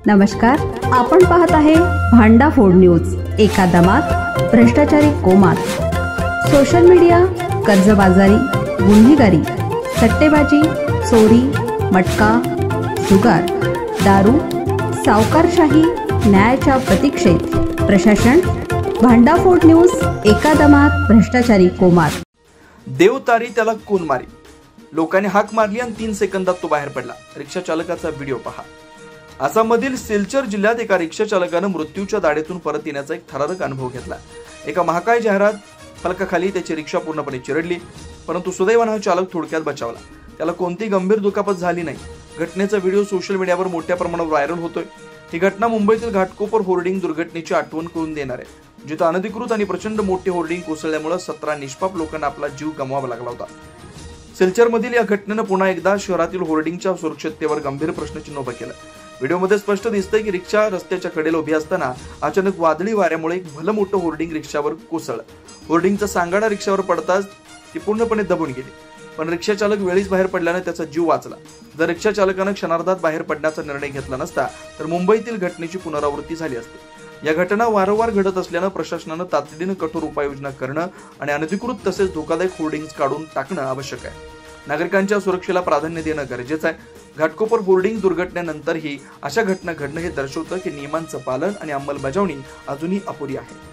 नमस्कार, आपण पाहत आहे भांडाफोड न्यूज। एका दमात भ्रष्टाचारी कोमात, सोशल मीडिया, कर्जबाजारी, गुन्हेगारी, सट्टेबाजी, चोरी, मटका, जुगार, दारू, सावकारशाही, न्यायाच्या प्रतीक्षेत प्रशासन। भांडाफोड न्यूज, एका दमात भ्रष्टाचारी कोमात। देवतारी त्याला कोण मारी, लोकांनी हाक मारली आणि 3 सेकंदात तो बाहेर पडला। रिक्षा चालकाचा व्हिडिओ पहा। आसाममधील सिलचर जिल्ह्यात एका रिक्षा चालकाने मृत्यूच्या दाढेतून परत येण्याचा एक थरारक अनुभव घेतला। एका महाकाय जाहिरात फलकाखाली त्याची रिक्षा पूर्णपणे चिरडली, परंतु सुदैवाने हा चालक थोडक्यात बचावला। त्याला कोणतीही गंभीर दुखापत झाली नाही। घटनेचा व्हिडिओ सोशल मीडियावर मोठ्या प्रमाणावर व्हायरल होतोय। ही घटना मुंबईतील घाटकोपर होर्डिंग दुर्घटनेची आठवण करून देणार आहे, जिथे अनधिकृत आणि प्रचंड मोठे होर्डिंग कोसळल्यामुळे 17 निष्पाप लोकांना आपला जीव गमवावा लागला होता। सिलचरमधील या घटनेने पुन्हा एकदा शहरातील होर्डिंगच्या सुरक्षिततेवर गंभीर प्रश्नचिन्ह उभं केलं। व्हिडिओमध्ये स्पष्ट दिसतंय की रिक्षा रस्त्याच्या कडेला उभी असताना अचानक वादळी वाऱ्यामुळे एक भलं मोठं होर्डिंग रिक्षावर कोसळलं। होर्डिंगचा सांगाडा रिक्षावर पडताच ती पूर्णपणे दबून गेली, पण रिक्षा चालक वेळीच बाहेर पडल्याने त्याचा जीव वाचला। जर रिक्षा चालकाने क्षणार्धात बाहेर पडण्याचा निर्णय घेतला नसता तर मुंबईतील घटनेची पुनरावृत्ती झाली असती। या घटना वारंवार घडत असल्याने प्रशासनाने तातडीने कठोर उपाययोजना करणं आणि अनधिकृत तसेच धोकादायक होर्डिंग्स काढून टाकणं आवश्यक आहे। नागरिकांच्या सुरक्षेला प्राधान्य देणं गरजेचं आहे। घाटकोपर होर्डिंग दुर्घटनेनंतरही अशा घटना घडणं हे दर्शवतं की नियमांचं पालन आणि अंमलबजावणी अजूनही अपुरी आहे।